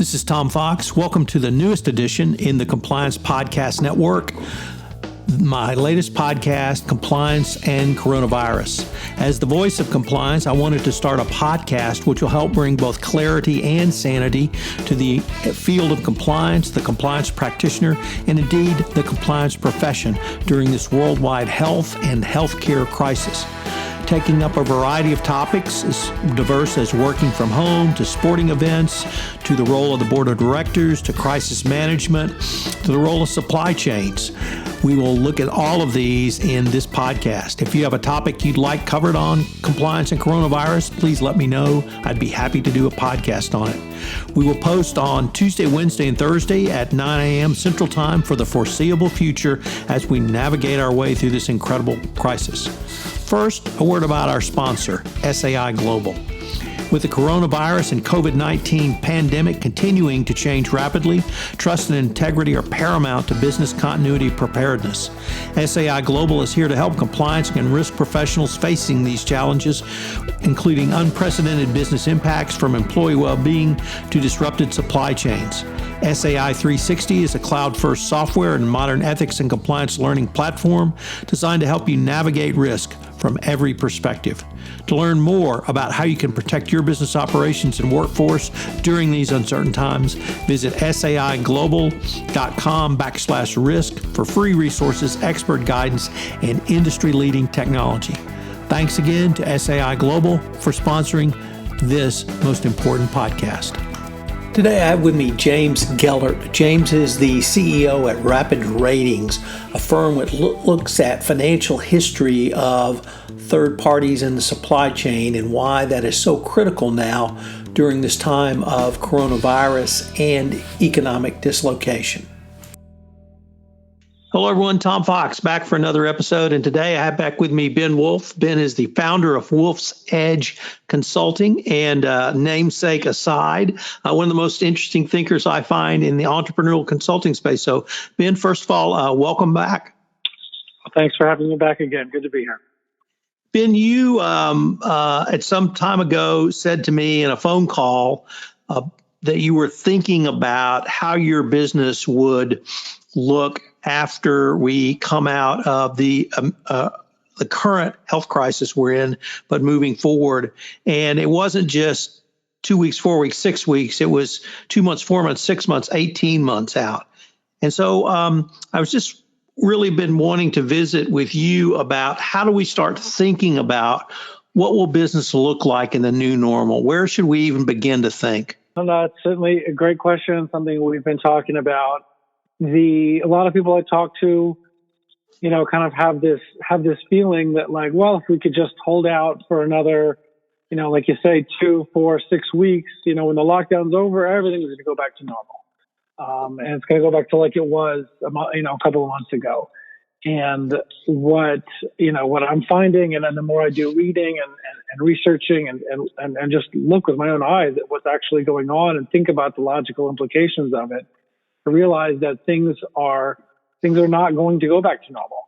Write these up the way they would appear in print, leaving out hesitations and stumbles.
This is Tom Fox. Welcome to the newest edition in the Compliance Podcast Network, my latest podcast, Compliance and Coronavirus. As the voice of compliance, I wanted to start a podcast which will help bring both clarity and sanity to the field of compliance, the compliance practitioner, and indeed the compliance profession during this worldwide health and healthcare crisis. Taking up a variety of topics as diverse as working from home to sporting events, to the role of the board of directors, to crisis management, to the role of supply chains. We will look at all of these in this podcast. If you have a topic you'd like covered on compliance and coronavirus, please let me know. I'd be happy to do a podcast on it. We will post on Tuesday, Wednesday, and Thursday at 9 a.m. Central Time for the foreseeable future as we navigate our way through this incredible crisis. First, a word about our sponsor, SAI Global. With the coronavirus and COVID-19 pandemic continuing to change rapidly, trust and integrity are paramount to business continuity preparedness. SAI Global is here to help compliance and risk professionals facing these challenges, including unprecedented business impacts from employee well-being to disrupted supply chains. SAI 360 is a cloud-first software and modern ethics and compliance learning platform designed to help you navigate risk from every perspective. To learn more about how you can protect your business operations and workforce during these uncertain times, visit saiglobal.com/risk for free resources, expert guidance, and industry-leading technology. Thanks again to SAI Global for sponsoring this most important podcast. Today I have with me James Gellert. James is the CEO at Rapid Ratings, a firm that looks at financial history of third parties in the supply chain and why that is so critical now during this time of coronavirus and economic dislocation. Hello, everyone. Tom Fox back for another episode. And today I have back with me Ben Wolf. Ben is the founder of Wolf's Edge Consulting and namesake aside, one of the most interesting thinkers I find in the entrepreneurial consulting space. So, Ben, first of all, welcome back. Thanks for having me back again. Good to be here. Ben, you at some time ago said to me in a phone call that you were thinking about how your business would look after we come out of the current health crisis we're in, but moving forward. And it wasn't just 2 weeks, 4 weeks, 6 weeks. It was 2 months, 4 months, 6 months, 18 months out. And so I was just really been wanting to visit with you about how do we start thinking about what will business look like in the new normal? Where should we even begin to think? Well, that's certainly a great question, something we've been talking about. A lot of people I talk to, kind of have this feeling that like, well, if we could just hold out for another, like you say, 2, 4, 6 weeks, when the lockdown's over, everything's going to go back to normal. And it's going to go back to like it was, a couple of months ago. And what I'm finding, and then the more I do reading and researching and just look with my own eyes at what's actually going on and think about the logical implications of it, I realize that things are not going to go back to normal.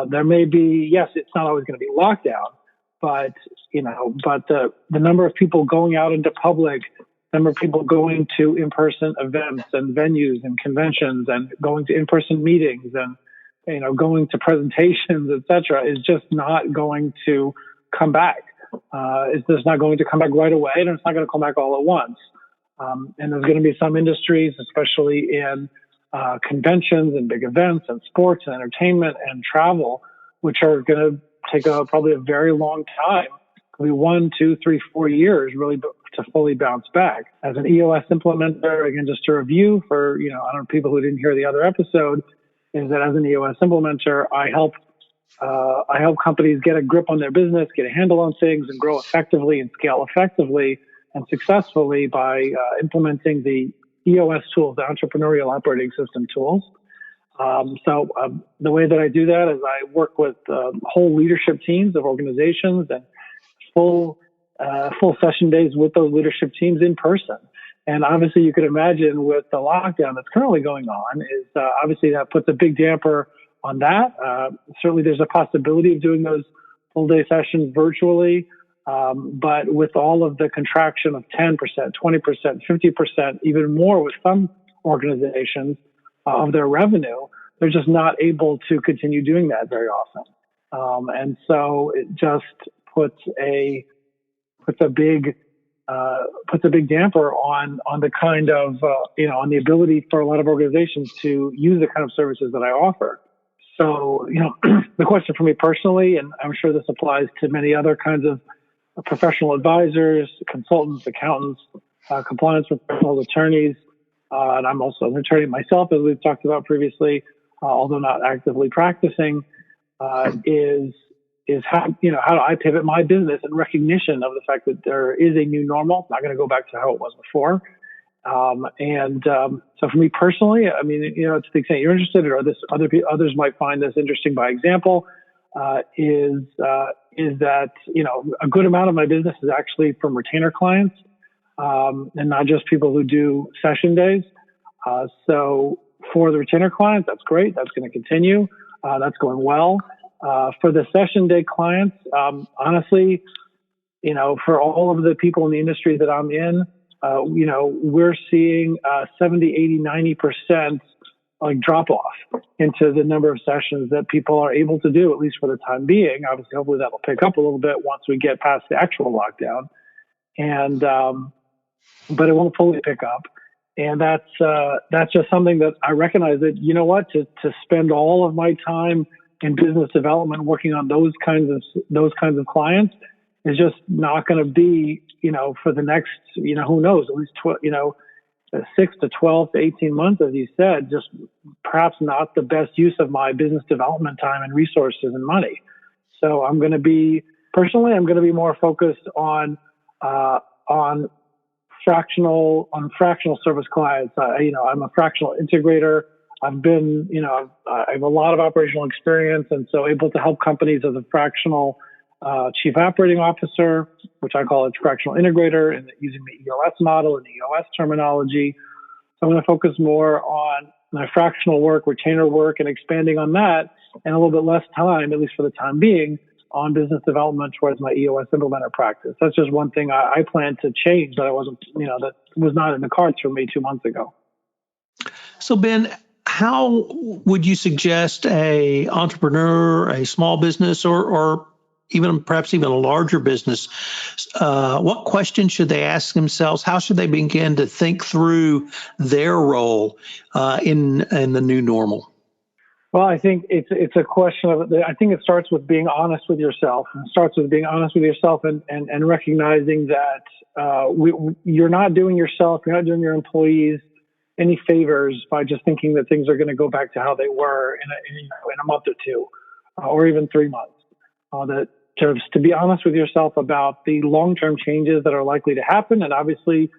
There may be, yes, it's not always going to be lockdown, but the number of people going out into public, number of people going to in-person events and venues and conventions and going to in-person meetings and, going to presentations, et cetera, is just not going to come back. It's just not going to come back right away, and it's not going to come back all at once. And there's going to be some industries, especially in conventions and big events and sports and entertainment and travel, which are going to take probably a very long time, could be 1, 2, 3, 4 years really to fully bounce back. As an EOS implementer, again, just to review for, I don't know, people who didn't hear the other episode, is that as an EOS implementer, I help companies get a grip on their business, get a handle on things, and grow effectively and scale effectively and successfully by implementing the EOS tools, the Entrepreneurial Operating System tools. So the way that I do that is I work with whole leadership teams of organizations and full session days with those leadership teams in person. And obviously, you could imagine with the lockdown that's currently going on, is obviously that puts a big damper on that. Certainly, there's a possibility of doing those full day sessions virtually. But with all of the contraction of 10%, 20%, 50%, even more with some organizations of their revenue, they're just not able to continue doing that very often. And so it just puts a big damper on the kind of on the ability for a lot of organizations to use the kind of services that I offer. So the question for me personally, and I'm sure this applies to many other kinds of professional advisors, consultants, accountants, compliance professionals, attorneys, and I'm also an attorney myself, as we've talked about previously, although not actively practicing, is how do I pivot my business in recognition of the fact that there is a new normal. It's not going to go back to how it was before. So for me personally, I mean, to the extent you're interested, or others might find this interesting by example, is that a good amount of my business is actually from retainer clients, and not just people who do session days. So for the retainer clients, that's great. That's going to continue. That's going well. For the session day clients, honestly, for all of the people in the industry that I'm in, we're seeing 70, 80, 90% like drop off into the number of sessions that people are able to do, at least for the time being. Obviously, hopefully that'll pick up a little bit once we get past the actual lockdown. And, but it won't fully pick up. And that's just something that I recognize that, to spend all of my time in business development working on those kinds of clients is just not going to be, for the next, who knows, at least 6 to 12 to 18 months, as you said, just perhaps not the best use of my business development time and resources and money. So I'm going to be more focused on fractional service clients. I'm a fractional integrator. I've been, I have a lot of operational experience, and so able to help companies as a fractional chief operating officer, which I call a fractional integrator, and using the EOS model and EOS terminology. So I'm going to focus more on my fractional work, retainer work, and expanding on that, and a little bit less time, at least for the time being, on business development towards my EOS implementer practice. That's just one thing I plan to change that I wasn't, that was not in the cards for me 2 months ago. So Ben, how would you suggest a entrepreneur, a small business, or perhaps even a larger business, what questions should they ask themselves? How should they begin to think through their role in the new normal? Well, I think it's a question of, I think it starts with being honest with yourself. It starts with being honest with yourself and recognizing that you're not doing yourself, you're not doing your employees any favors by just thinking that things are going to go back to how they were in a month or two, or even 3 months. That to be honest with yourself about the long-term changes that are likely to happen. And obviously,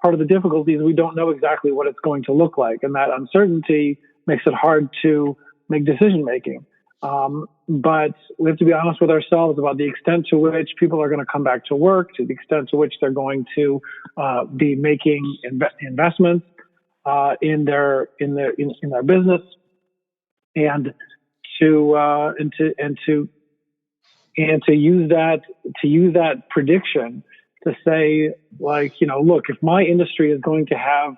part of the difficulty is we don't know exactly what it's going to look like. And that uncertainty makes it hard to make decision-making. But we have to be honest with ourselves about the extent to which people are going to come back to work, to the extent to which they're going to be making investments in their business, and to use that prediction to say, like, look, if my industry is going to have,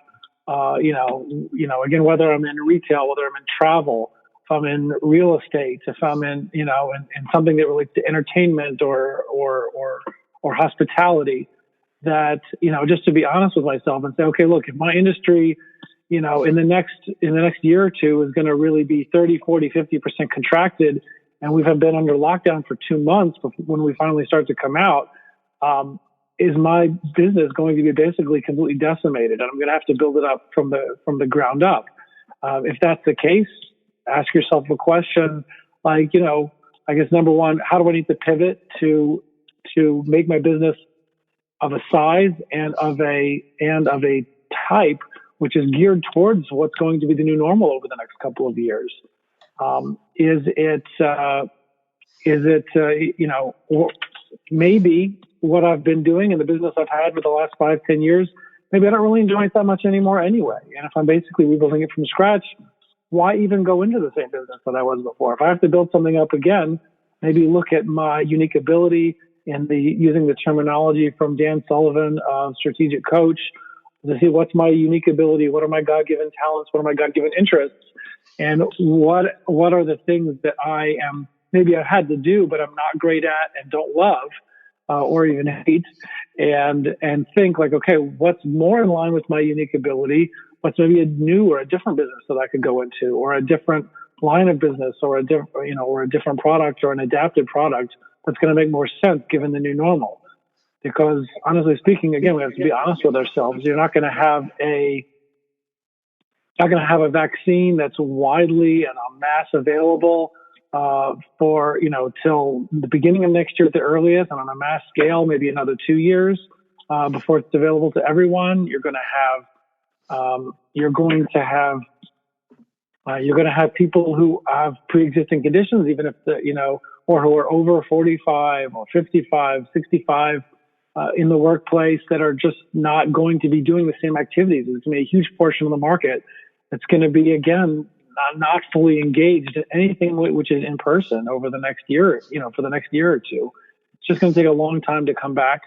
again, whether I'm in retail, whether I'm in travel, if I'm in real estate, if I'm in, in something that relates to entertainment or hospitality, that, just to be honest with myself and say, okay, look, if my industry, in the next year or two is going to really be 30, 40, 50% contracted, and we've been under lockdown for 2 months when we finally start to come out, is my business going to be basically completely decimated, and I'm going to have to build it up from the ground up? If that's the case, ask yourself a question like, I guess number one, how do I need to pivot to make my business of a size and of a type which is geared towards what's going to be the new normal over the next couple of years? Maybe what I've been doing in the business I've had for the last 5-10 years, maybe I don't really enjoy it that much anymore anyway. And if I'm basically rebuilding it from scratch, why even go into the same business that I was before? If I have to build something up again, maybe look at my unique ability in the using the terminology from Dan Sullivan, strategic coach, to see what's my unique ability, what are my God-given talents, what are my God-given interests, and what are the things that I am maybe I've had to do but I'm not great at and don't love or even hate, and think like, okay, what's more in line with my unique ability? What's maybe a new or a different business that I could go into, or a different line of business, or a different product or an adapted product that's going to make more sense given the new normal. Because honestly speaking, again, we have to be honest with ourselves. You're not going to have a vaccine that's widely and en masse available for till the beginning of next year at the earliest, and on a mass scale, maybe another 2 years before it's available to everyone. You're going to have people who have pre-existing conditions, even if or who are over 45 or 55, 65 in the workplace, that are just not going to be doing the same activities. It's going to be a huge portion of the market that's going to be, again, not fully engaged in anything which is in person over the next year, for the next year or two. It's just going to take a long time to come back.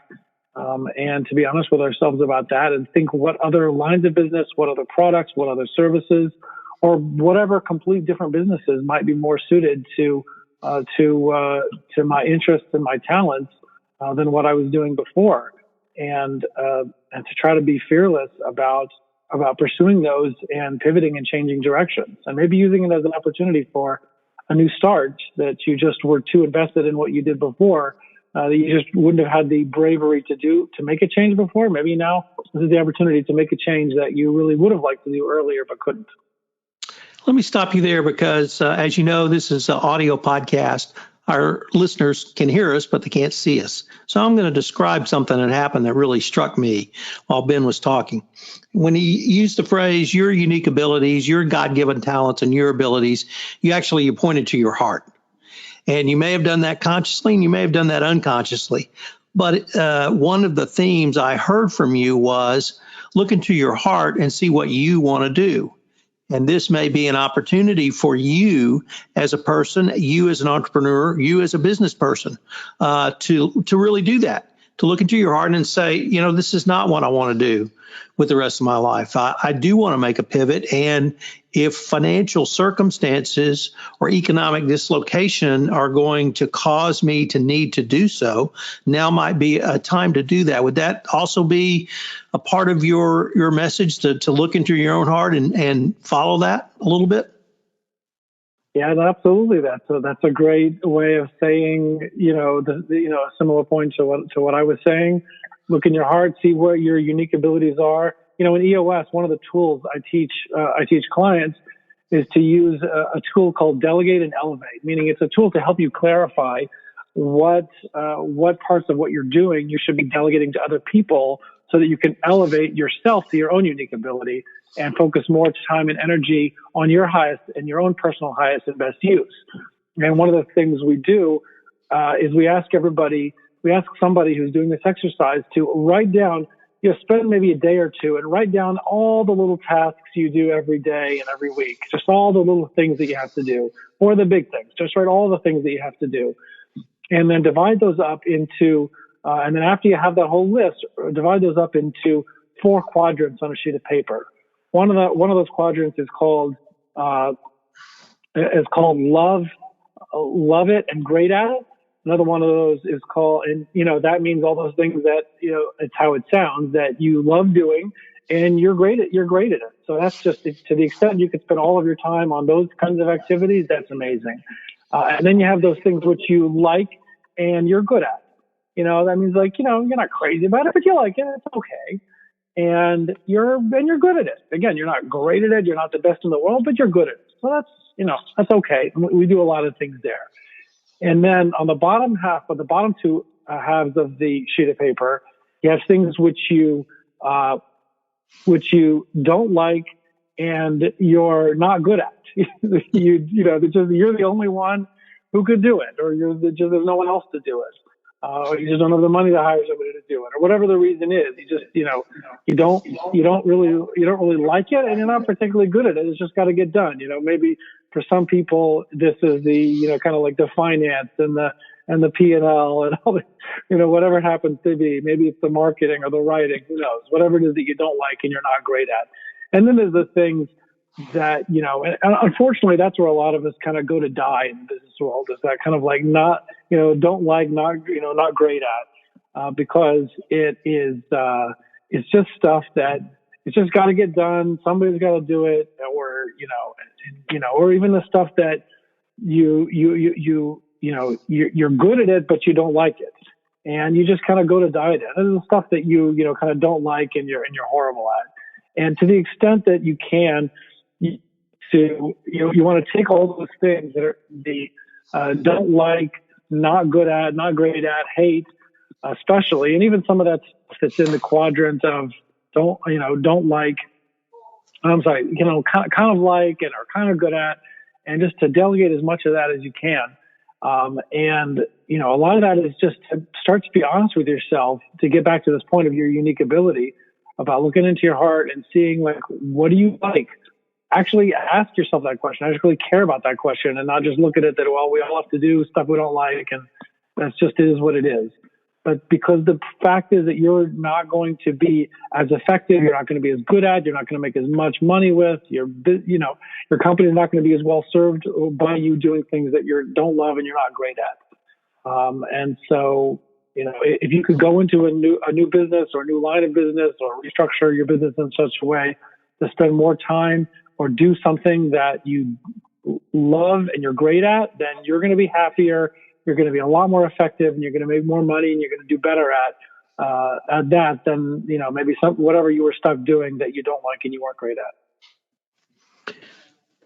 And to be honest with ourselves about that, and think what other lines of business, what other products, what other services, or whatever complete different businesses might be more suited to my interests and my talents than what I was doing before, and to try to be fearless about pursuing those and pivoting and changing directions, and maybe using it as an opportunity for a new start, that you just were too invested in what you did before, that you just wouldn't have had the bravery to make a change before. Maybe now this is the opportunity to make a change that you really would have liked to do earlier but couldn't. Let me stop you there because, as you know, this is an audio podcast. Our listeners can hear us, but they can't see us. So I'm going to describe something that happened that really struck me while Ben was talking. When he used the phrase, your unique abilities, your God-given talents, and your abilities, you pointed to your heart. And you may have done that consciously, and you may have done that unconsciously. But one of the themes I heard from you was look into your heart and see what you want to do. And this may be an opportunity for you as a person, you as an entrepreneur, you as a business person, to really do that, to look into your heart and say, this is not what I want to do with the rest of my life. I do want to make a pivot. And if financial circumstances or economic dislocation are going to cause me to need to do so, now might be a time to do that. Would that also be a part of your message, to look into your own heart and follow that a little bit? Yeah, absolutely. That's a great way of saying, a similar point to what I was saying. Look in your heart, see where your unique abilities are. In EOS, one of the tools I teach clients is to use a tool called Delegate and Elevate, meaning it's a tool to help you clarify what parts of what you're doing you should be delegating to other people, so that you can elevate yourself to your own unique ability and focus more time and energy on your highest and your own personal highest and best use. And one of the things we do is we ask somebody who's doing this exercise to write down, spend maybe a day or two and write down all the little tasks you do every day and every week, just all the little things that you have to do, or the big things. Just write all the things that you have to do, and then divide those up into, and then after you have that whole list, divide those up into 4 quadrants on a sheet of paper. One of those quadrants is called love it and great at it. Another one of those is called, and that means all those things that it's how it sounds, that you love doing and you're great at it. So that's just, to the extent you could spend all of your time on those kinds of activities, that's amazing. And then you have those things which you like and you're good at. That means you're not crazy about it, but you like it. It's okay. And you're good at it. Again, you're not great at it. You're not the best in the world, but you're good at it. So that's okay. We do a lot of things there. And then on the bottom half, or the bottom 2 halves of the sheet of paper, you have things which you don't like and you're not good at. You're the only one who could do it, or there's no one else to do it. Or you just don't have the money to hire somebody to do it, or whatever the reason is. You just, you don't really like it, and you're not particularly good at it. It's just got to get done. Maybe for some people, this is the, kind of like the finance and and the P&L and all the, whatever it happens to be. Maybe it's the marketing or the writing, who knows, whatever it is that you don't like and you're not great at. And then there's the things that, and unfortunately, that's where a lot of us kind of go to die in the business world, is that kind of like not great at, because it is, it's just stuff that it's just got to get done. Somebody's got to do it, or even the stuff that you're good at it, but you don't like it. And you just kind of go to die at it. And the stuff that you kind of don't like and you're horrible at. And to the extent that you can, you want to take all those things that are the don't like, not good at, not great at, hate, especially, and even some of that stuff that's in the quadrant of don't like, I'm sorry, kind of like and are kind of good at, and just to delegate as much of that as you can. And a lot of that is just to start to be honest with yourself, to get back to this point of your unique ability, about looking into your heart and seeing, like, what do you like? Actually ask yourself that question. I just really care about that question, and not just look at it that, well, we all have to do stuff we don't like, and that's just is what it is. But because the fact is that you're not going to be as effective, you're not going to be as good at, you're not going to make as much money with, your company is not going to be as well served by you doing things that you don't love and you're not great at. And so, if you could go into a new business or a new line of business, or restructure your business in such a way to spend more time or do something that you love and you're great at, then you're going to be happier. You're going to be a lot more effective, and you're going to make more money, and you're going to do better at that than, maybe whatever you were stuck doing that you don't like and you weren't great at.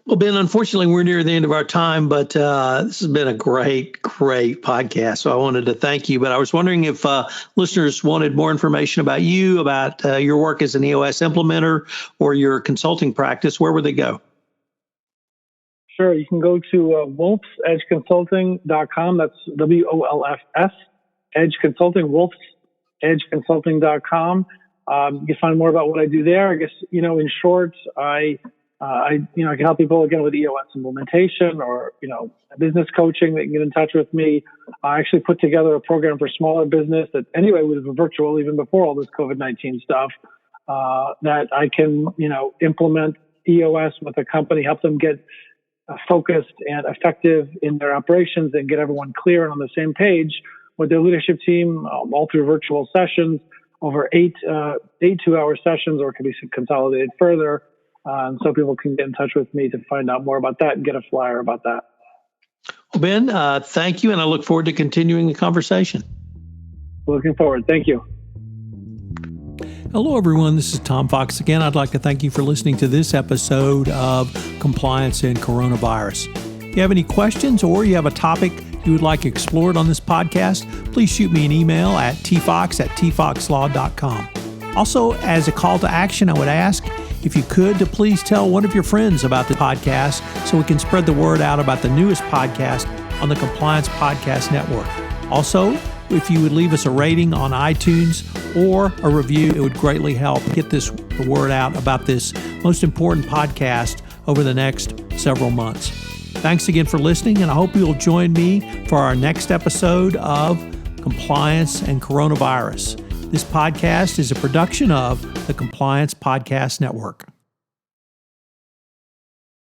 Well, Ben, unfortunately, we're near the end of our time, but this has been a great podcast. So I wanted to thank you. But I was wondering if listeners wanted more information about you, about your work as an EOS implementer or your consulting practice, where would they go? Sure. You can go to wolfsedgeconsulting.com. That's WOLFS, Edge Consulting, wolfsedgeconsulting.com. You can find more about what I do there. I guess, in short, I can help people, again, with EOS implementation or, business coaching. They can get in touch with me. I actually put together a program for smaller business that anyway was virtual even before all this COVID-19 stuff, that I can, implement EOS with a company, help them get focused and effective in their operations, and get everyone clear and on the same page with their leadership team, all through virtual sessions over eight 2-hour sessions, or it can be consolidated further. And so people can get in touch with me to find out more about that and get a flyer about that. Well, Ben, thank you. And I look forward to continuing the conversation. Looking forward. Thank you. Hello, everyone. This is Tom Fox again. I'd like to thank you for listening to this episode of Compliance and Coronavirus. If you have any questions or you have a topic you would like explored on this podcast, please shoot me an email at tfox@tfoxlaw.com. Also, as a call to action, I would ask if you could to please tell one of your friends about the podcast so we can spread the word out about the newest podcast on the Compliance Podcast Network. Also, if you would leave us a rating on iTunes or a review, it would greatly help get the word out about this most important podcast over the next several months. Thanks again for listening, and I hope you'll join me for our next episode of Compliance and Coronavirus. This podcast is a production of the Compliance Podcast Network.